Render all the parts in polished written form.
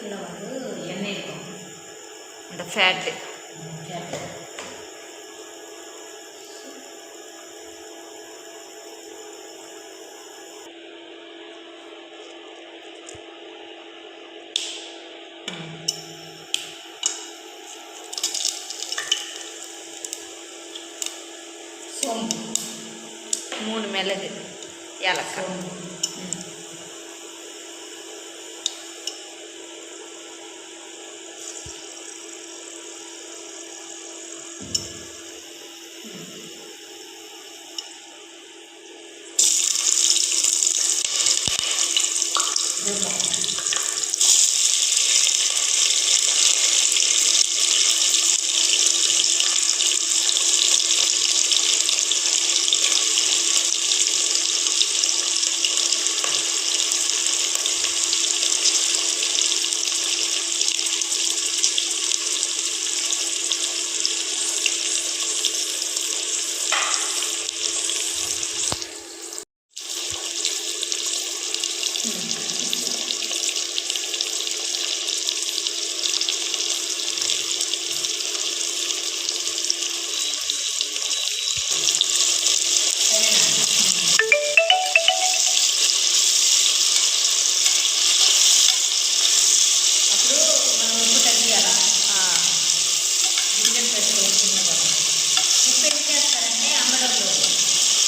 చికెన్లో వాళ్ళు ఎన్నె అంటే ఫ్యాట్ సోంపు 3 మెల్లది యాలక్క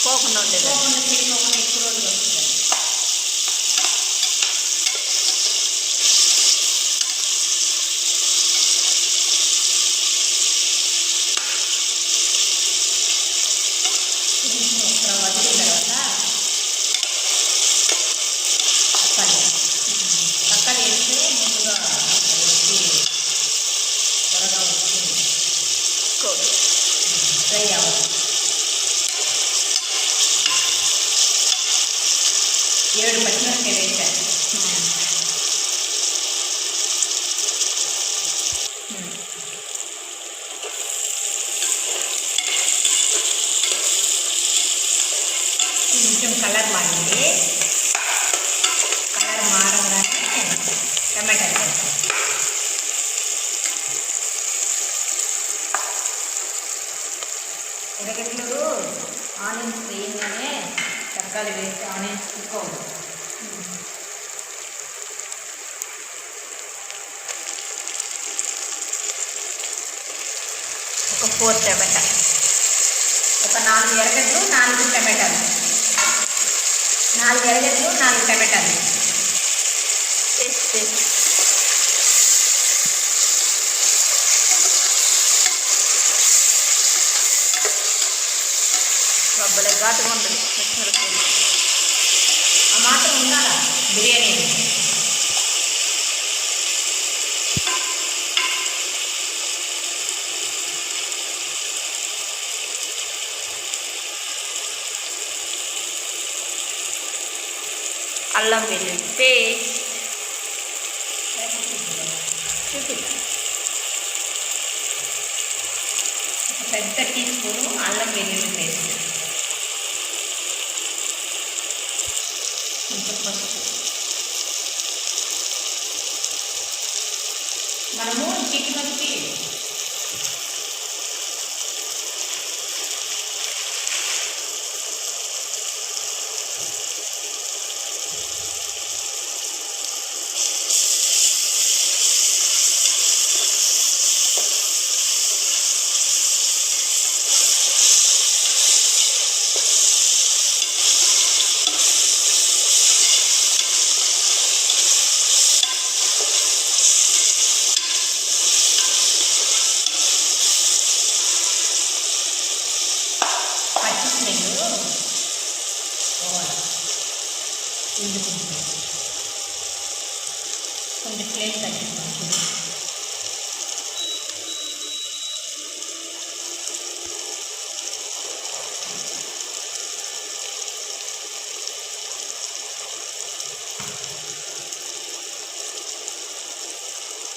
పోకుండా ఉండేది ఎక్కువ రోజులు వస్తుంది. వదిలిన తర్వాత తక్కలు వేస్తే ముందుగా త్వరగా వస్తుంది ఫ్రై అవ్వాలి. 7 పచ్చిమిరపకాయలు వేసాను. కొంచెం కలర్ మారింది. కలర్ మారగానే టమాటాలు వేస్తాను. ఎర్రగడ్డలు ఆనియన్స్ వేయగానే తరకాలు వేసి ఆనియన్స్ కుక్ అవుతుంది. ఒక 4 టమాటా, ఒక 4 ఎర్రగడ్డలు 4 టమాటాలు, 4 ఎర్రగడ్డలు 4 టమాటాలు వేస్తే బొబ్బలే ఘాటుగా ఉంటుంది. ఆ మాత్రం ఉండాలా బిర్యానీ. అల్లం వెల్లుల్లి పేస్ట్ ఒక పెద్ద టీ స్పూను అల్లం వెల్లుల్లి పేస్ట్, కొంచెం పసుపు. మనము చికెన్కి పచ్చి స్మెల్ పోవాలి. కొంచెం ఫ్లేమ్ తగ్గిస్తాం.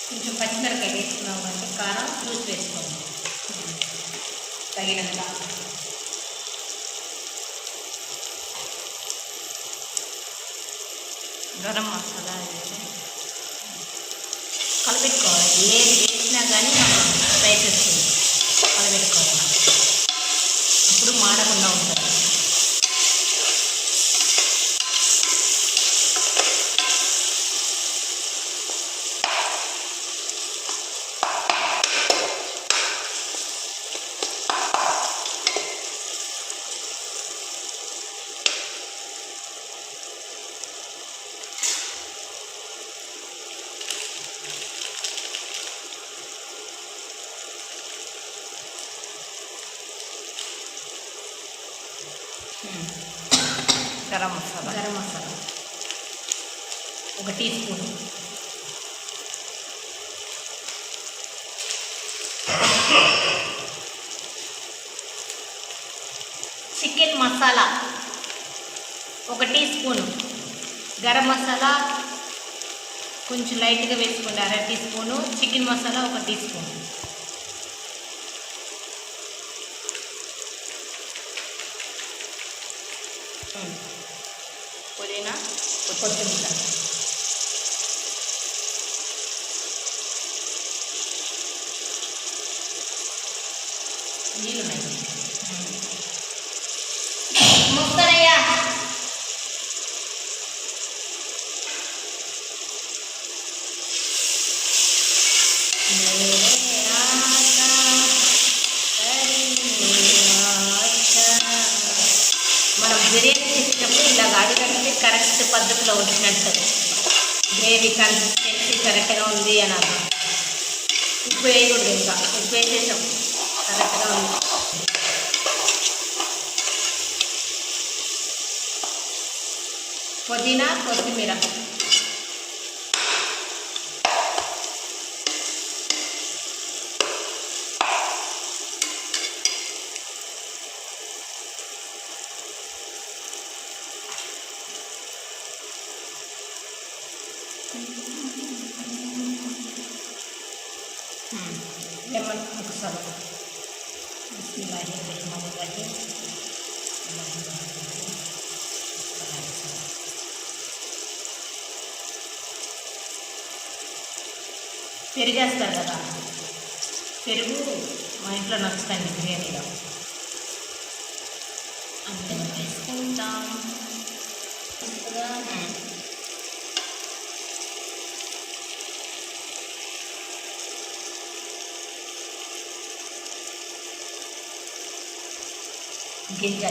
కొంచెం పచ్చిమిరపకాయ వేసుకున్నాం అంటే కారం చూసి వేసుకోండి తగినంత. గరం మసాలా కలపెట్టుకోవాలి. ఏది వేసినా కానీ మనం స్పైసెస్ కలపెట్టుకోవాలి. అప్పుడు మాడకుండా ఉంటుంది. Garam masala garam masala 1 teaspoon, chicken masala 1 teaspoon, garam masala కొంచెం లైట్గా వేసుకోండి 1/2 teaspoon, chicken masala 1 teaspoon, పుదీనా, కొత్తిమీర, నీళ్ళు ఉన్నాయి. ముక్కనయ్యా మనం బిర్యానీ చేసేటప్పుడు ఇలా అడిగంటే కరెక్ట్ పద్ధతిలో వచ్చినట్టు గ్రేవీ కన్సిస్టెన్సీ కరెక్ట్గా ఉంది అని అర్థం. ఉప్పు వేయకూడదు, ఇంకా ఉప్పు వేసేసాం కరెక్ట్గా ఉంది. పుదీనా, కొత్తిమీర, లెమన్ ఒకసారి పెరిగేస్తారు కదా, పెరుగు మా ఇంట్లో నచ్చుతుంది బిర్యానీలో, అంతే వేసుకుంటాం. గింజ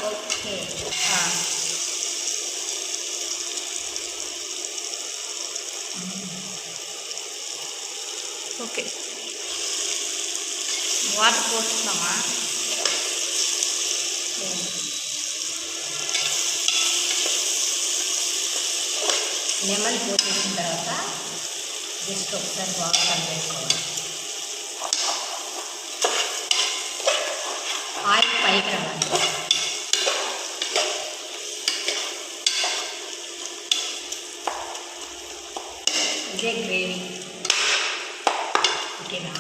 ఓకే. ఓకే, వాటర్ పోస్తున్నామా? లెమన్ పోసేసిన తర్వాత జస్ట్ ఒకసారి బాగా కలిపేసుకోవాలి. ఆయిల్ పైకి రావాలి. ఇదే గ్రేవీ, ఓకేనా?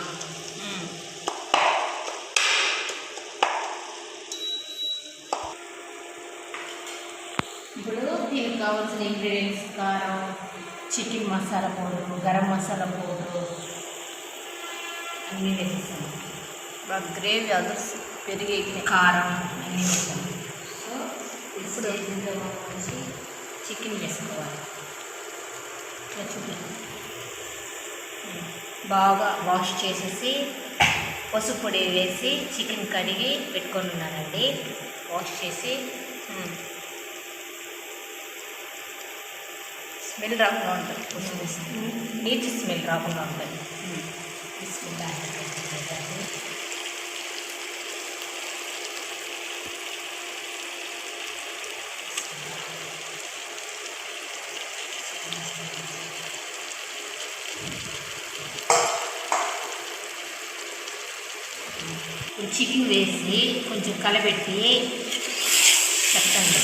ఇప్పుడు దీనికి కావాల్సిన ఇంగ్రీడియంట్స్ కారం, chicken masala powder, garam masala powder అన్నీ వేసేసాను. బాగా గ్రేవీ అదర్స్ పెరిగి కారం అన్నీ వేసాను. సో ఇప్పుడు దీంట్లో వచ్చి చికెన్ వేసుకోవాలి. బాగా వాష్ చేసేసి పసుపు పొడి వేసి చికెన్ కడిగి పెట్టుకొని ఉన్నానండి. వాష్ చేసి స్మెల్ రాకుండా ఉంటుంది, నీటి స్మెల్ రాకుండా ఉంటుంది. చికెన్ వేసి కొంచెం కలబెట్టి పెట్టండి.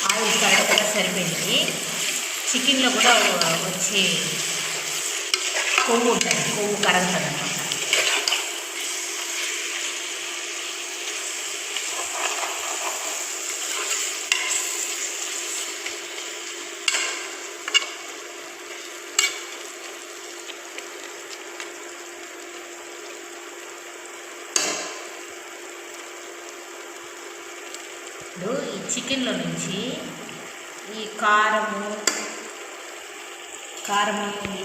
ఆయిల్ కరెక్ట్గా సరిపోయింది. చికెన్లో కూడా వచ్చి కొవ్వు ఉంటుంది, కొవ్వు కరుగుతుంది అన్నమాట. ఇప్పుడు ఈ చికెన్లో నుంచి ఈ కారము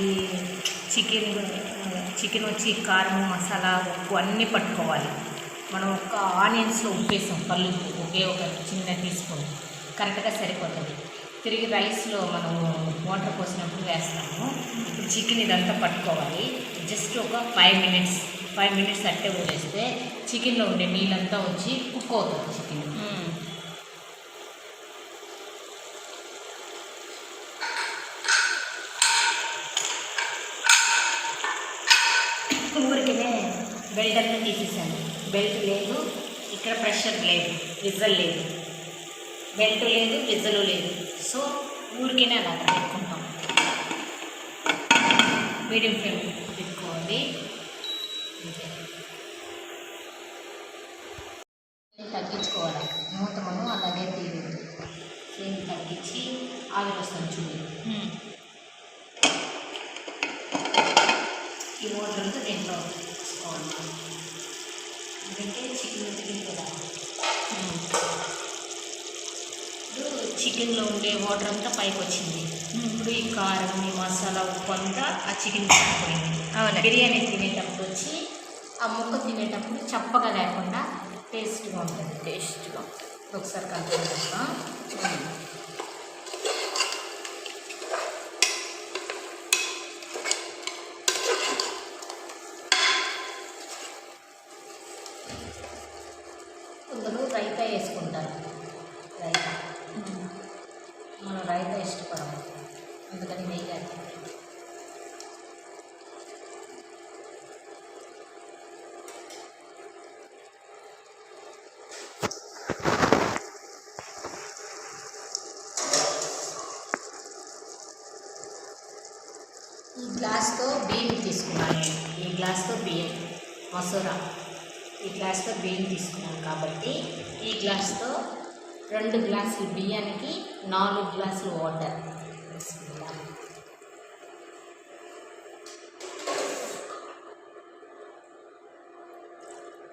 ఈ చికెన్ వచ్చి కారము, మసాలా, ఉప్పు అన్నీ పట్టుకోవాలి. మనం ఒక ఆనియన్స్లో ఉప్పు వేసాం, పళ్ళు ఒకే ఒక చిన్న టీ స్పూన్ కరెక్ట్గా సరిపోతుంది. తిరిగి రైస్లో మనము వాటర్ పోసినప్పుడు వేస్తాము. ఇప్పుడు చికెన్ ఇదంతా పట్టుకోవాలి. జస్ట్ ఒక 5 మినిట్స్ అట్టే వదిలేస్తే చికెన్లో ఉండే నీళ్ళంతా వచ్చి కుక్ అవుతుంది చికెన్. ఊరికనే బెల్ట్ అంతా తీసేసాను. బెల్ట్ లేదు, ఇక్కడ ప్రెషర్ లేదు, విజల్ లేదు, బెల్ట్ లేదు, విజలు లేదు. సో ఊరికనే అలా పెట్టుకుంటాం. మీడియం ఫ్లేమ్ పెట్టుకోవాలి. తగ్గించుకోవాలి. మూత మనం అలాగే తీయదు. ఫ్లేమ్ తగ్గించి ఆవిరి వస్తుంది చూడు. ఈ వాటర్ అంతా దీంట్లో వేసుకోవాలి. ఎందుకంటే చికెన్ ఉడికింది కదా. ఇప్పుడు చికెన్లో ఉండే వాటర్ అంతా పైకి వచ్చింది. ఇప్పుడు ఈ కారం, ఈ మసాలా, ఉప్పు అంతా ఆ చికెన్ పడిపోయింది. అవును, బిర్యానీ తినేటప్పుడు వచ్చి ఆ ముక్క తినేటప్పుడు చప్పగా లేకుండా టేస్ట్గా ఉంటుంది. ఒకసారి కలిపి చేస్తాం. కొందరు రైతా వేసుకుంటారు. మనం రైతా ఇష్టపడము, అందుకని వేయాలి. ఈ గ్లాస్తో బియ్యం తీసుకున్నాను నేను. ఈ గ్లాస్తో బియ్యం మసూరా, ఈ గ్లాస్తో బియ్యం తీసుకున్నాను కాబట్టి ఈ గ్లాస్తో 2 గ్లాసులు బియ్యానికి 4 గ్లాసులు వాటర్ వేసుకుంటాను.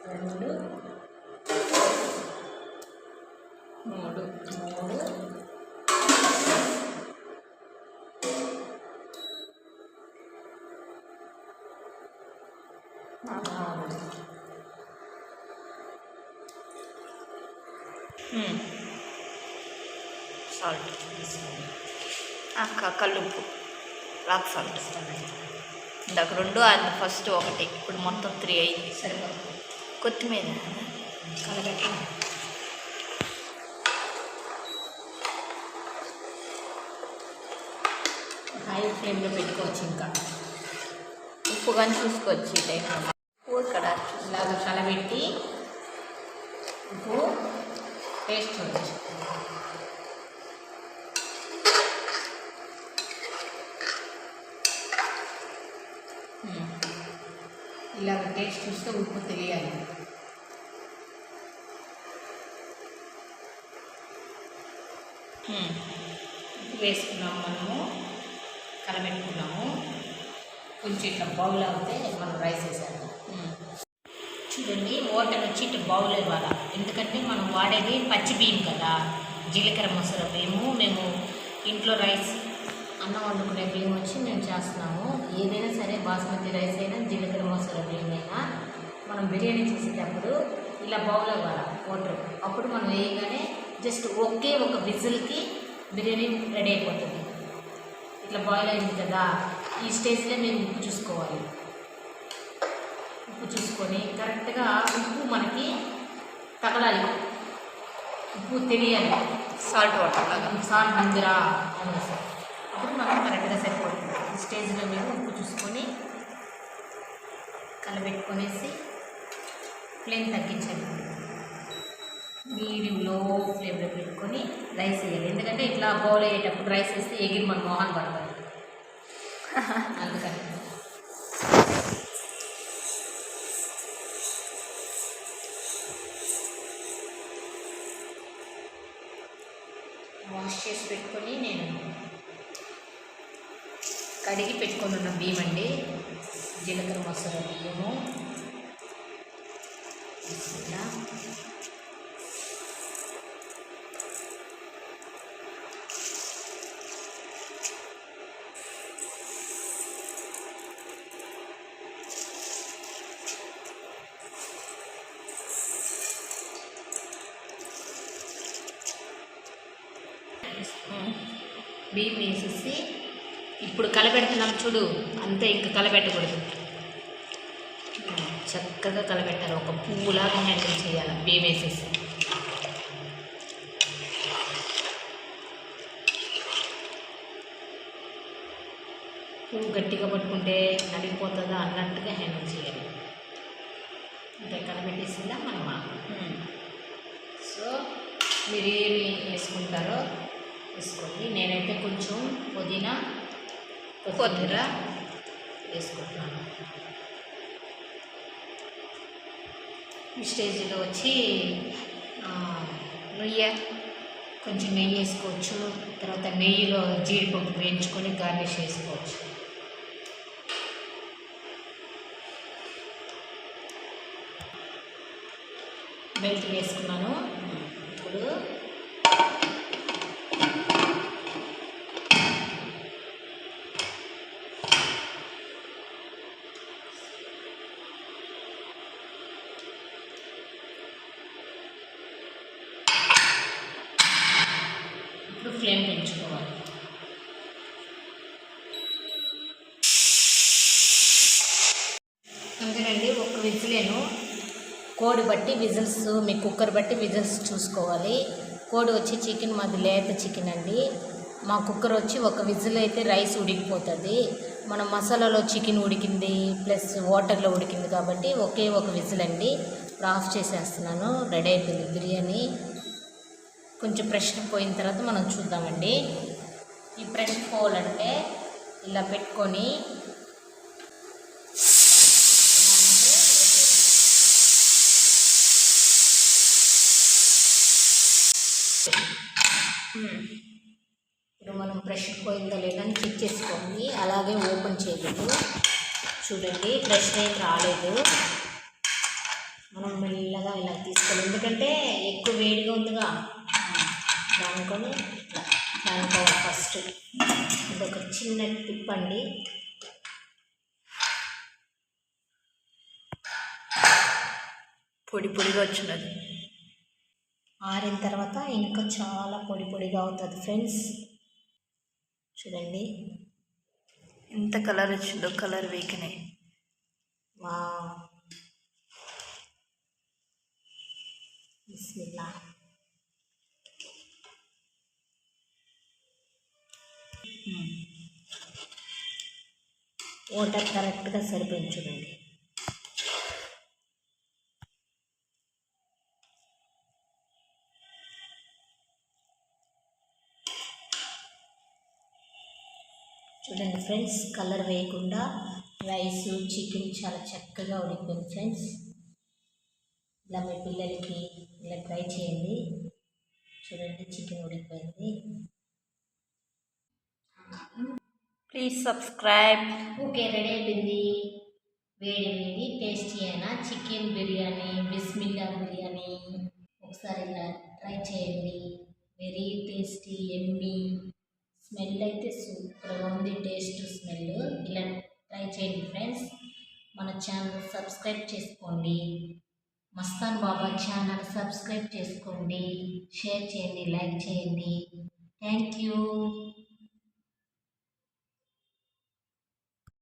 2, 3 సాల్ట్, కల్లుప్పు, రాక్ సాల్ట్. ఇందాక 2, అది ఫస్ట్ 1, ఇప్పుడు మొత్తం 3 అయింది. సరిపోతుంది. కొత్తిమీర కలగట్టి హై ఫ్లేమ్లో పెట్టుకోవచ్చు. ఇంకా ఉప్పు కానీ చూసుకోవచ్చు. ఈ టైంలో ఇక్కడ ఇలాగ కలబెట్టి ఉప్పు టేస్ట్ చూడవచ్చు. ఇలాగ టేస్ట్ చూస్తే ఉప్పు తెలియాలి. వేసుకున్నాము, మనము కలబెట్టుకున్నాము. కొంచెం ఇట్లా బౌల్ అవుతే మనం రైస్ వేసాము. చూడండి, వాటర్ వచ్చి ఇట్లా బౌల్ ఇవ్వాలి. ఎందుకంటే మనం వాడేది పచ్చి బియ్యం కదా, జీలకర్ర మసూర బియ్యము. మేము ఇంట్లో రైస్ అన్నం వండుకునే బియ్యం వచ్చి మేము చేస్తున్నాము. ఏదైనా సరే, బాస్మతి రైస్ అయినా, జీలకర్ర మసూర బియ్యం అయినా, మనం బిర్యానీ చేసేటప్పుడు ఇలా బౌల్ అవ్వాలి వాటర్. అప్పుడు మనం వేయగానే జస్ట్ ఒకే ఒక విజిల్కి బిర్యానీ రెడీ అయిపోతుంది. ఇట్లా బాయిల్ అయింది కదా, ఈ స్టేజ్లో మేము ఉప్పు చూసుకోవాలి. ఉప్పు చూసుకొని కరెక్ట్గా ఉప్పు మనకి తగలాలి, ఉప్పు తెలియాలి. సాల్ట్ వాటర్ సాల్ట్ ఉందిరా అని సార్, అప్పుడు మనం కరెక్ట్గా సరిపోతుంది. ఈ స్టేజ్లో మేము ఉప్పు చూసుకొని కలబెట్టుకొనేసి ఫ్లేమ్ తగ్గించండి. మీడియం లో ఫ్లేమ్లో పెట్టుకొని రైస్ వేయాలి. ఎందుకంటే ఇట్లా బౌల్ అయ్యేటప్పుడు రైస్ వేస్తే ఎగిరి మన మొహాన్ని పడుతుంది. అందుకని వాష్ చేసి పెట్టుకొని నేను కడిగి పెట్టుకొని ఉన్న బియ్యం అండి, జీలకర్ర మసాలా బియ్యము. ఇలా బియ్యం వేసేసి ఇప్పుడు కలబెడుతున్నాం చూడు, అంతే, ఇంకా కలబెట్టకూడదు. చక్కగా కలబెట్టాలి, ఒక పువ్వులాగా హ్యాండిల్ చేయాలి బియ్యం వేసేసి. పువ్వు గట్టిగా పట్టుకుంటే నలిగిపోతుందా అన్నట్టుగా హ్యాండిల్ చేయాలి. అంటే కలబెట్టేసిందా మనమా. సో మీరు ఏమి వేసుకుంటారో వేసుకోండి. నేనైతే కొంచెం పుదీనా కొత్తిమీర వేసుకుంటున్నాను. ఈ స్టేజ్లో వచ్చి కొంచెం నెయ్యి వేసుకోవచ్చు. తర్వాత నెయ్యిలో జీడిపప్పు వేయించుకొని గార్నిష్ చేసుకోవచ్చు. మెంతి వేసుకున్నాను. ఇప్పుడు ఫ్లేమ్ పెంచుకోవాలి. అంతేనండి, ఒక విజిలేను. కోడి బట్టి విజిల్స్, మీ కుక్కర్ బట్టి విజిల్స్ చూసుకోవాలి. కోడి వచ్చి చికెన్ మాది లేత చికెన్ అండి. మా కుక్కర్ వచ్చి ఒక విజిల్ అయితే రైస్ ఉడికిపోతుంది. మన మసాలాలో చికెన్ ఉడికింది ప్లస్ వాటర్లో ఉడికింది కాబట్టి ఒకే ఒక విజిల్ అండి. ఆఫ్ చేసేస్తున్నాను. రెడీ అయిపోయింది బిర్యానీ. కొంచెం ప్రెషర్ పోయిన తర్వాత మనం చూద్దామండి. ఈ ప్రెషర్ పోవాలంటే ఇలా పెట్టుకొని ఇప్పుడు మనం ప్రెషర్ పోయిందో లేదని చెక్ చేసుకోండి. అలాగే ఓపెన్ చేయలేదు. చూడండి, ప్రెషర్ ఏం రాలేదు. మనం మెల్లగా ఇలా తీసుకోవాలి, ఎందుకంటే ఎక్కువ వేడిగా ఉందిగా. దానికొని దానికో ఫస్ట్ ఇదొక చిన్న టిప్ అండి. పొడి పొడిగా వచ్చినది. ఆరిన తర్వాత ఇంకా చాలా పొడి పొడిగా అవుతుంది ఫ్రెండ్స్. చూడండి ఎంత కలర్ వచ్చిందో, కలర్ వేకినాయి. వా బిస్మిల్లా. వాటర్ కరెక్ట్గా సరిపోయింది చూడండి. చూడండి ఫ్రెండ్స్, కలర్ వేయకుండా రైస్ చికెన్ చాలా చక్కగా ఉడికిపోయింది ఫ్రెండ్స్. ఇలా మీ పిల్లలకి ఇలా ట్రై చేయండి. చూడండి, చికెన్ ఉడికిపోయింది. Please subscribe. ఓకే, రెడీ అయిపోయింది. వేడి వేడి టేస్టీ అయిన చికెన్ బిర్యానీ, బిస్మిల్లా బిర్యానీ. ఒకసారి ఇలా ట్రై చేయండి. Very tasty, Emmy. స్మెల్ అయితే సూపర్గా ఉంది, టేస్ట్ స్మెల్. ఇలా ట్రై చేయండి ఫ్రెండ్స్. మన ఛానల్ సబ్స్క్రైబ్ చేసుకోండి. మస్తాన్ బాబా ఛానల్ సబ్స్క్రైబ్ చేసుకోండి, షేర్ చేయండి, లైక్ చేయండి. Thank you.